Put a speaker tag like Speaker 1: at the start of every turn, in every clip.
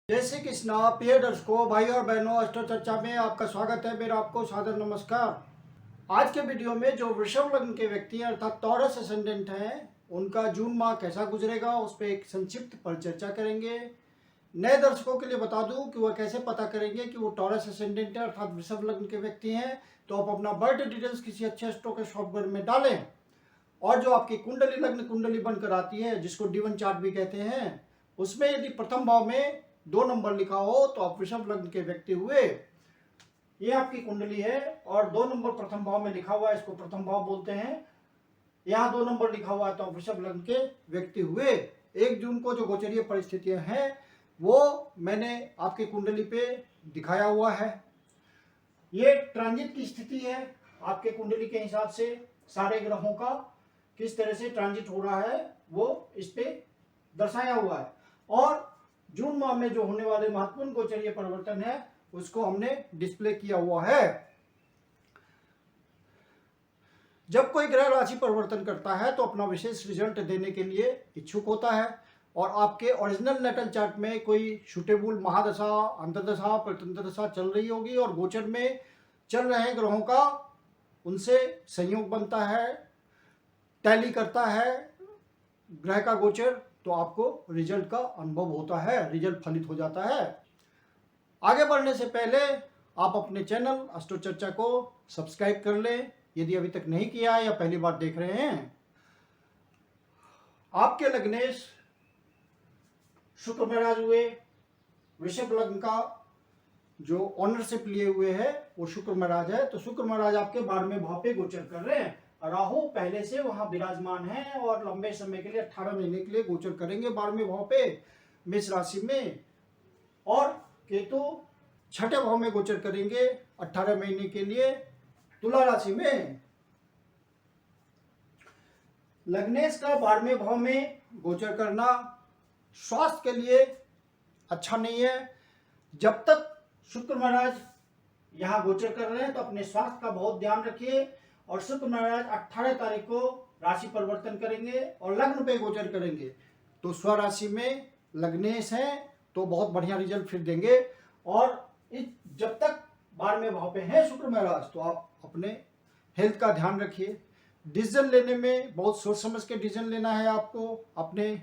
Speaker 1: जय श्री कृष्णा प्रिय दर्शकों, भाई और बहनों, अस्ट्रो चर्चा में आपका स्वागत है। मेरा आपको सादर नमस्कार। आज के वीडियो में जो वृषभ लग्न के व्यक्ति हैं अर्थात टॉरस असेंडेंट हैं, उनका जून माह कैसा गुजरेगा उस पर एक संक्षिप्त परिचर्चा करेंगे। नए दर्शकों के लिए बता दूं कि वह कैसे पता करेंगे कि वो टॉरस असेंडेंट है अर्थात वृषभ लग्न के व्यक्ति हैं। तो आप अपना बर्थ डिटेल्स किसी अच्छे एस्ट्रो के सॉफ्टवेयर में डालें और जो आपकी कुंडली लग्न कुंडली बनकर आती है, जिसको D1 चार्ट भी कहते हैं, उसमें यदि प्रथम भाव में 2 नंबर लिखा हो तो आप वृषभ लग्न के व्यक्ति हुए। ये आपकी कुंडली है और 2 नंबर प्रथम भाव में लिखा हुआ है, इसको प्रथम भाव बोलते हैं। यहाँ 2 नंबर लिखा हुआ है तो आप वृषभ लग्न के व्यक्ति हुए। 1 जून को जो गोचरीय परिस्थितियां हैं वो मैंने आपकी कुंडली पे दिखाया हुआ है। ये ट्रांजिट की स्थिति है आपके कुंडली के हिसाब से, सारे ग्रहों का किस तरह से ट्रांजिट हो रहा है वो इस पे दर्शाया हुआ है। और जून माह में जो होने वाले महत्वपूर्ण गोचरीय परिवर्तन है उसको हमने डिस्प्ले किया हुआ है। जब कोई ग्रह राशि परिवर्तन करता है तो अपना विशेष रिजल्ट देने के लिए इच्छुक होता है और आपके ओरिजिनल नेटल चार्ट में कोई सुटेबल महादशा, अंतर्दशा, प्रत्यंतदशा चल रही होगी और गोचर में चल रहे ग्रहों का उनसे संयोग बनता है, टैली करता है ग्रह का गोचर, तो आपको रिजल्ट का अनुभव होता है, रिजल्ट फलित हो जाता है। आगे बढ़ने से पहले आप अपने चैनल अस्ट्रो चर्चा को सब्सक्राइब कर लें यदि अभी तक नहीं किया है या पहली बार देख रहे हैं। आपके लग्नेश शुक्र महाराज हुए, वृषभ लग्न का जो ऑनरशिप लिए हुए है वो शुक्र महाराज है। तो शुक्र महाराज आपके 12वें भाव पे गोचर कर रहे हैं। राहु पहले से वहां विराजमान है और लंबे समय के लिए 18 महीने के लिए गोचर करेंगे 12वें भाव पे मेष राशि में, और केतु 6ठे भाव में गोचर करेंगे 18 महीने के लिए तुला राशि में। लग्नेश का 12वें भाव में गोचर करना स्वास्थ्य के लिए अच्छा नहीं है। जब तक शुक्र महाराज यहाँ गोचर कर रहे हैं तो अपने स्वास्थ्य का बहुत ध्यान रखिए। और शुक्र महाराज 18 तारीख को राशि परिवर्तन करेंगे और लग्न पे गोचर करेंगे, तो स्वराशि में लग्नेश है तो बहुत बढ़िया रिजल्ट फिर देंगे। और जब तक 12वें भाव पे है शुक्र महाराज तो आप अपने हेल्थ का ध्यान रखिए। डिसीजन लेने में बहुत सोच समझ के डिसीजन लेना है आपको। अपने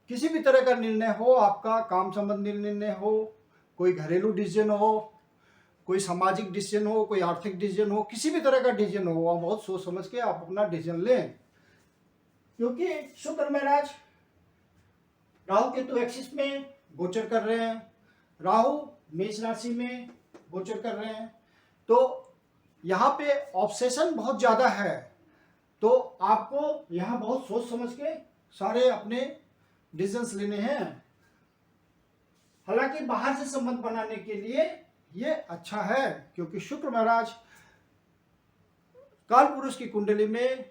Speaker 1: किसी भी तरह का निर्णय हो, आपका काम संबंधी निर्णय हो, कोई घरेलू डिसीजन हो, कोई सामाजिक डिसीजन हो, कोई आर्थिक डिसीजन हो, किसी भी तरह का डिसीजन हो, आप बहुत सोच समझ के आप अपना डिसीजन लें। क्योंकि शुक्र महाराज राहु केतु एक्सिस में गोचर कर रहे हैं, राहु मेष राशि में गोचर कर रहे हैं, तो यहाँ पे ऑब्सेशन बहुत ज्यादा है। तो आपको यहाँ बहुत सोच समझ के सारे अपने डिसीजंस लेने हैं। हालांकि बाहर से संबंध बनाने के लिए ये अच्छा है क्योंकि शुक्र महाराज काल पुरुष की कुंडली में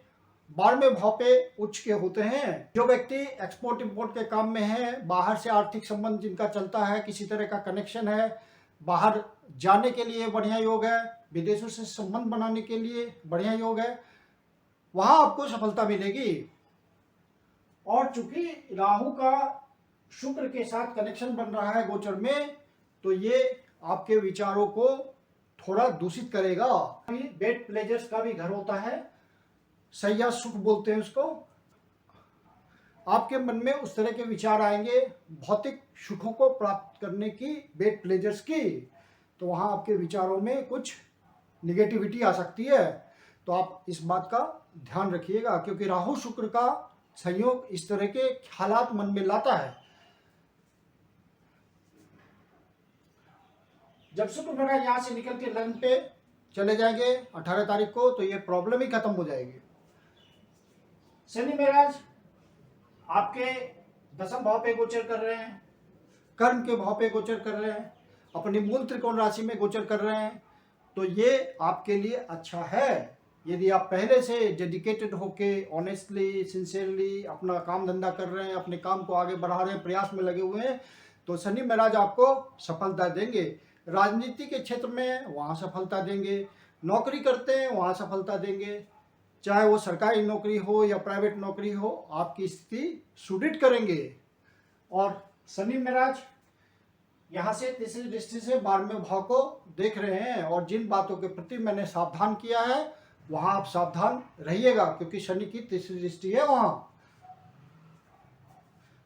Speaker 1: 12वें भाव पे उच्च के होते हैं। जो व्यक्ति एक्सपोर्ट इंपोर्ट के काम में है, बाहर से आर्थिक संबंध जिनका चलता है, किसी तरह का कनेक्शन है, बाहर जाने के लिए बढ़िया योग है, विदेशों से संबंध बनाने के लिए बढ़िया योग है, वहां आपको सफलता मिलेगी। और चूंकि राहु का शुक्र के साथ कनेक्शन बन रहा है गोचर में, तो ये आपके विचारों को थोड़ा दूषित करेगा। बेड प्लेजर्स का भी घर होता है, सैया सुख बोलते हैं उसको। आपके मन में उस तरह के विचार आएंगे भौतिक सुखों को प्राप्त करने की, बेड प्लेजर्स की, तो वहां आपके विचारों में कुछ निगेटिविटी आ सकती है। तो आप इस बात का ध्यान रखिएगा क्योंकि राहु शुक्र का संयोग इस तरह के हालात मन में लाता है। जब शुक्र महाराज यहाँ से निकल के लग्न पे चले जाएंगे 18 तारीख को, तो ये प्रॉब्लम ही खत्म हो जाएगी। शनि महाराज आपके 10वें भाव पे गोचर कर रहे हैं, कर्म के भाव पे गोचर कर रहे हैं, अपनी मूल त्रिकोण राशि में गोचर कर रहे हैं, तो ये आपके लिए अच्छा है। यदि आप पहले से डेडिकेटेड होके ऑनेस्टली सिंसियरली अपना काम धंधा कर रहे हैं, अपने काम को आगे बढ़ा रहे हैं, प्रयास में लगे हुए हैं, तो शनि महाराज आपको सफलता देंगे। राजनीति के क्षेत्र में वहाँ सफलता देंगे, नौकरी करते हैं वहाँ सफलता देंगे, चाहे वो सरकारी नौकरी हो या प्राइवेट नौकरी हो, आपकी स्थिति सुदृढ़ करेंगे। और शनि महाराज यहाँ से तीसरी दृष्टि से 12वें भाव को देख रहे हैं, और जिन बातों के प्रति मैंने सावधान किया है वहां आप सावधान रहिएगा, क्योंकि शनि की तीसरी दृष्टि है। वहां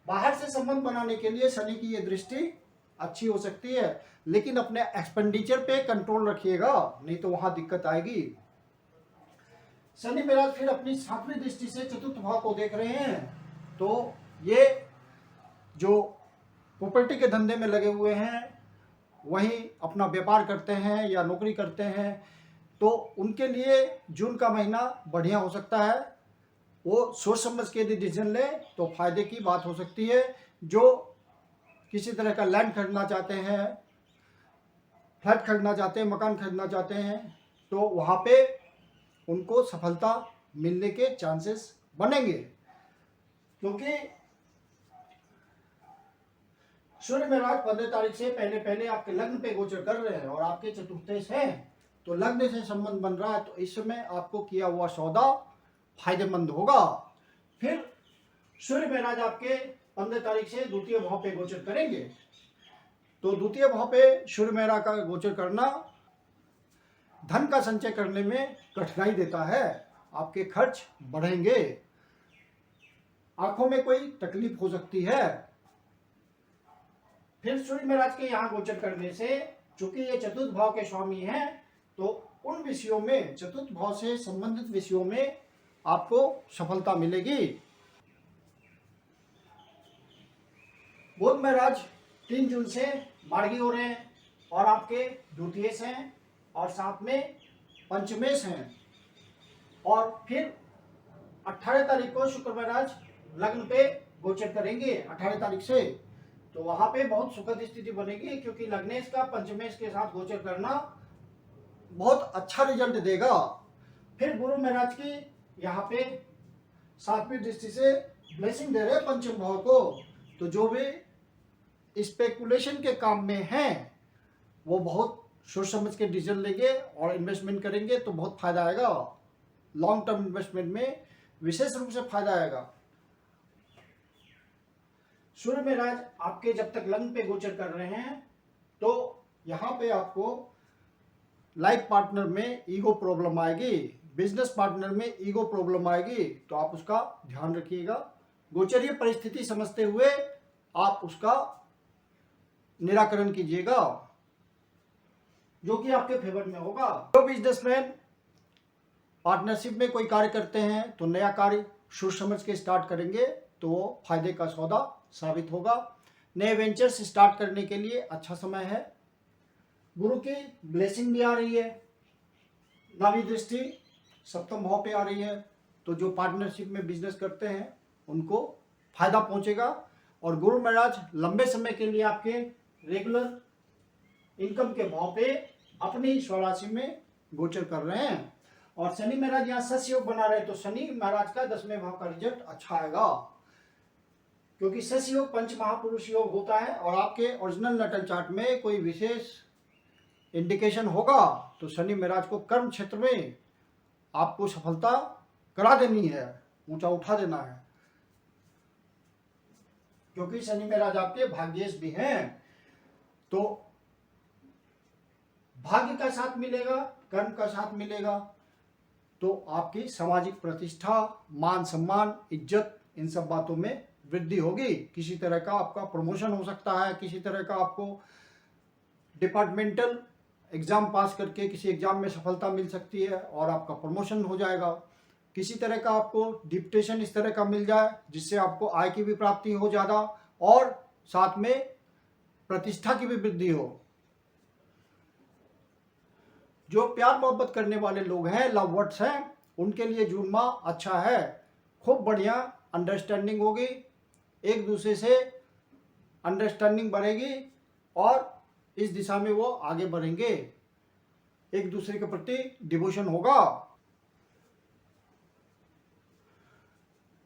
Speaker 1: बाहर से संबंध बनाने के लिए शनि की ये दृष्टि अच्छी हो सकती है, लेकिन अपने एक्सपेंडिचर पे कंट्रोल रखिएगा, नहीं तो वहां दिक्कत आएगी। शनि महाराज फिर अपनी 7वीं दृष्टि से चतुर्थ भाव को देख रहे हैं, तो ये जो प्रॉपर्टी के धंधे में लगे हुए हैं, वहीं अपना व्यापार करते हैं या नौकरी करते हैं, तो उनके लिए जून का महीना बढ़िया हो सकता है। वो सोच समझ के यदि डिसीजन ले तो फायदे की बात हो सकती है। जो किसी तरह का लैंड खरीदना चाहते हैं, फ्लैट खरीदना चाहते हैं, मकान खरीदना चाहते हैं, तो वहाँ पे उनको सफलता मिलने के चांसेस बनेंगे, क्योंकि सूर्य महाराज 15 तारीख से पहले आपके लग्न पे गोचर कर रहे हैं और आपके चतुर्थेश हैं, तो लग्न से संबंध बन रहा है, तो इस समय आपको किया हुआ सौदा फायदेमंद होगा। फिर सूर्य महाराज आपके 15 तारीख से द्वितीय भाव पे गोचर करेंगे, तो द्वितीय भाव पे सूर्य महाराज का गोचर करना धन का संचय करने में कठिनाई देता है, आपके खर्च बढ़ेंगे, आंखों में कोई तकलीफ हो सकती है। फिर सूर्य महाराज के यहाँ गोचर करने से, चूंकि ये चतुर्थ भाव के स्वामी हैं, तो उन विषयों में, चतुर्थ भाव से संबंधित विषयों में आपको सफलता मिलेगी। बुध महाराज 3 जून से मार्गी हो रहे हैं और आपके द्वितीयेश हैं और साथ में पंचमेश हैं, और फिर 18 तारीख को शुक्र महाराज लग्न पे गोचर करेंगे 18 तारीख से, तो वहां पे बहुत सुखद स्थिति बनेगी, क्योंकि लग्नेश का पंचमेश के साथ गोचर करना बहुत अच्छा रिजल्ट देगा। फिर गुरु महाराज की यहाँ पे 7वीं दृष्टि से ब्लेसिंग दे रहे हैं पंचम भाव को, तो जो भी स्पेकुलेशन के काम में हैं वो बहुत सोच समझ के डिसीजन लेंगे और इन्वेस्टमेंट करेंगे, तो बहुत फायदा आएगा। लॉन्ग टर्म इन्वेस्टमेंट में विशेष रूप से फायदा आएगा। सूर्य महाराज आपके जब तक लग्न पे गोचर कर रहे हैं, तो यहाँ पे आपको लाइफ पार्टनर में ईगो प्रॉब्लम आएगी, बिजनेस पार्टनर में ईगो प्रॉब्लम आएगी, तो आप उसका ध्यान रखिएगा। गोचरीय परिस्थिति समझते हुए आप उसका निराकरण कीजिएगा, जो कि आपके फेवर में होगा। जो बिजनेसमैन पार्टनरशिप में कोई कार्य करते हैं, तो नया कार्य सोच समझ के स्टार्ट करेंगे, तो वो फायदे का सौदा साबित होगा। नए वेंचर्स स्टार्ट करने के लिए अच्छा समय है। गुरु की ब्लेसिंग भी आ रही है, 9वीं दृष्टि 7म भाव पे आ रही है, तो जो पार्टनरशिप में बिजनेस करते हैं उनको फायदा पहुंचेगा। और गुरु महाराज लंबे समय के लिए आपके रेगुलर इनकम के भाव पे अपनी स्वराशि में गोचर कर रहे हैं, और शनि महाराज यहाँ सस्य योग बना रहे, तो शनि महाराज का 10वें भाव का रिजल्ट अच्छा आएगा, क्योंकि सस्य योग पंच महापुरुष योग होता है, और आपके ओरिजिनल नटल चार्ट में कोई विशेष इंडिकेशन होगा तो शनि महाराज को कर्म क्षेत्र में आपको सफलता करा देनी है, ऊंचा उठा देना है, क्योंकि शनि महाराज आपके भाग्येश भी हैं। तो भाग्य का साथ मिलेगा, कर्म का साथ मिलेगा, तो आपकी सामाजिक प्रतिष्ठा, मान सम्मान, इज्जत, इन सब बातों में वृद्धि होगी। किसी तरह का आपका प्रमोशन हो सकता है, किसी तरह का आपको डिपार्टमेंटल एग्जाम पास करके किसी एग्जाम में सफलता मिल सकती है और आपका प्रमोशन हो जाएगा। किसी तरह का आपको डिप्टेशन इस तरह का मिल जाए जिससे आपको आय की भी प्राप्ति हो ज़्यादा, और साथ में प्रतिष्ठा की भी वृद्धि हो। जो प्यार मोहब्बत करने वाले लोग हैं, लव बर्ड्स हैं, उनके लिए जून माह अच्छा है। खूब बढ़िया अंडरस्टैंडिंग होगी, एक दूसरे से अंडरस्टैंडिंग बढ़ेगी और इस दिशा में वो आगे बढ़ेंगे, एक दूसरे के प्रति डिवोशन होगा।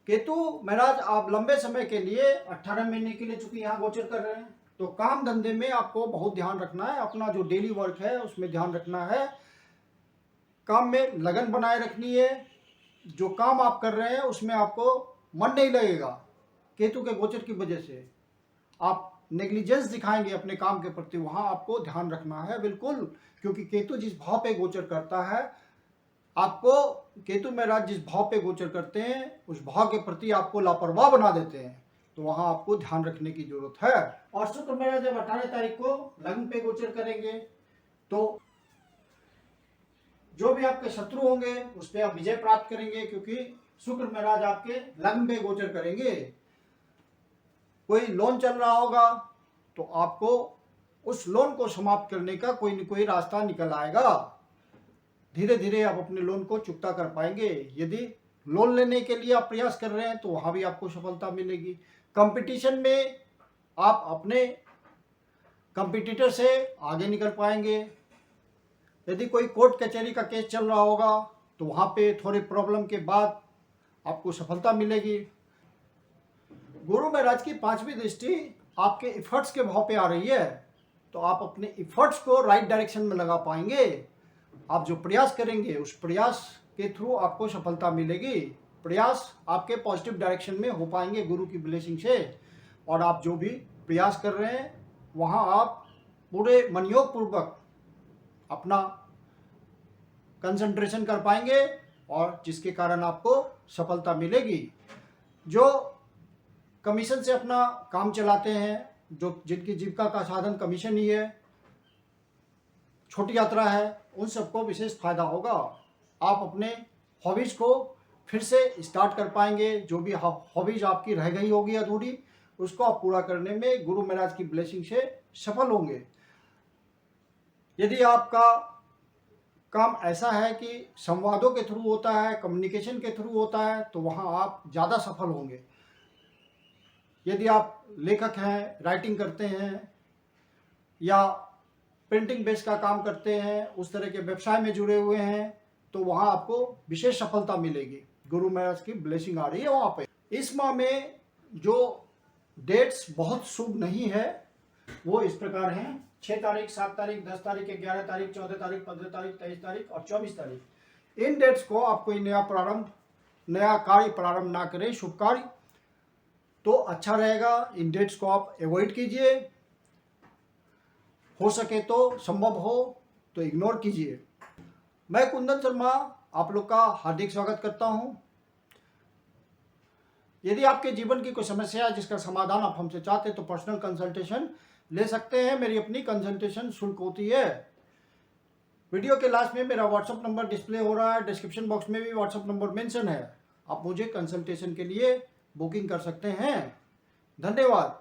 Speaker 1: केतु महाराज आप लंबे समय के लिए 18 महीने के लिए चूंकि यहाँ गोचर कर रहे हैं, तो काम धंधे में आपको बहुत ध्यान रखना है, अपना जो डेली वर्क है उसमें ध्यान रखना है, काम में लगन बनाए रखनी है। जो काम आप कर रहे हैं उसमें आपको मन नहीं लगेगा, केतु के गोचर की वजह से आप नेग्लिजेंस दिखाएंगे अपने काम के प्रति, वहां आपको ध्यान रखना है बिल्कुल, क्योंकि केतु जिस भाव पे गोचर करता है, आपको केतु महाराज जिस भाव पे गोचर करते हैं उस भाव के प्रति आपको लापरवाह बना देते हैं, तो वहां आपको ध्यान रखने की जरूरत है। और शुक्र महाराज जब 18 तारीख को लग्न पे गोचर करेंगे तो जो भी आपके शत्रु होंगे उस पर आप विजय प्राप्त करेंगे, क्योंकि शुक्र महाराज आपके लग्न पे गोचर करेंगे। कोई लोन चल रहा होगा तो आपको उस लोन को समाप्त करने का कोई न कोई रास्ता निकल आएगा, धीरे धीरे आप अपने लोन को चुकता कर पाएंगे। यदि लोन लेने के लिए आप प्रयास कर रहे हैं तो वहां भी आपको सफलता मिलेगी। कंपटीशन में आप अपने कंपटीटर से आगे निकल पाएंगे। यदि कोई कोर्ट कचहरी का केस चल रहा होगा तो वहां पे थोड़े प्रॉब्लम के बाद आपको सफलता मिलेगी। गुरु महाराज की 5वीं दृष्टि आपके इफर्ट्स के भाव पे आ रही है, तो आप अपने इफर्ट्स को राइट डायरेक्शन में लगा पाएंगे। आप जो प्रयास करेंगे उस प्रयास के थ्रू आपको सफलता मिलेगी। प्रयास आपके पॉजिटिव डायरेक्शन में हो पाएंगे गुरु की ब्लेसिंग से, और आप जो भी प्रयास कर रहे हैं वहां आप पूरे मनयोग पूर्वक अपना कंसंट्रेशन कर पाएंगे, और जिसके कारण आपको सफलता मिलेगी। जो कमीशन से अपना काम चलाते हैं, जो जिनकी जीविका का साधन कमीशन ही है, छोटी यात्रा है, उन सबको विशेष फायदा होगा। आप अपने हॉबीज को फिर से स्टार्ट कर पाएंगे। जो भी हॉबीज आपकी रह गई होगी अधूरी, उसको आप पूरा करने में गुरु महाराज की ब्लेसिंग से सफल होंगे। यदि आपका काम ऐसा है कि संवादों के थ्रू होता है, कम्युनिकेशन के थ्रू होता है, तो वहाँ आप ज़्यादा सफल होंगे। यदि आप लेखक हैं, राइटिंग करते हैं या प्रिंटिंग बेस का काम करते हैं, उस तरह के व्यवसाय में जुड़े हुए हैं, तो वहाँ आपको विशेष सफलता मिलेगी। गुरु महाराज की ब्लेसिंग आ रही है वहाँ पे। इस माह में जो डेट्स बहुत शुभ नहीं है वो इस प्रकार हैं: 6 तारीख, 7 तारीख, 10 तारीख, 11 तारीख, 14 तारीख, 15 तारीख, 23 तारीख और 24 तारीख। इन डेट्स को आप कोई नया कार्य प्रारंभ ना करें, शुभ कार्य, तो अच्छा रहेगा। इन डेट्स को आप अवॉइड कीजिए, हो सके तो संभव हो तो इग्नोर कीजिए। मैं कुंदन शर्मा आप लोग का हार्दिक स्वागत करता हूं। यदि आपके जीवन की कोई समस्या है जिसका समाधान आप हमसे चाहते हैं तो पर्सनल कंसल्टेशन ले सकते हैं। मेरी अपनी कंसल्टेशन शुल्क होती है। वीडियो के लास्ट में मेरा व्हाट्सएप नंबर डिस्प्ले हो रहा है, डिस्क्रिप्शन बॉक्स में भी व्हाट्सएप नंबर मेंशन है। आप मुझे कंसल्टेशन के लिए बुकिंग कर सकते हैं। धन्यवाद।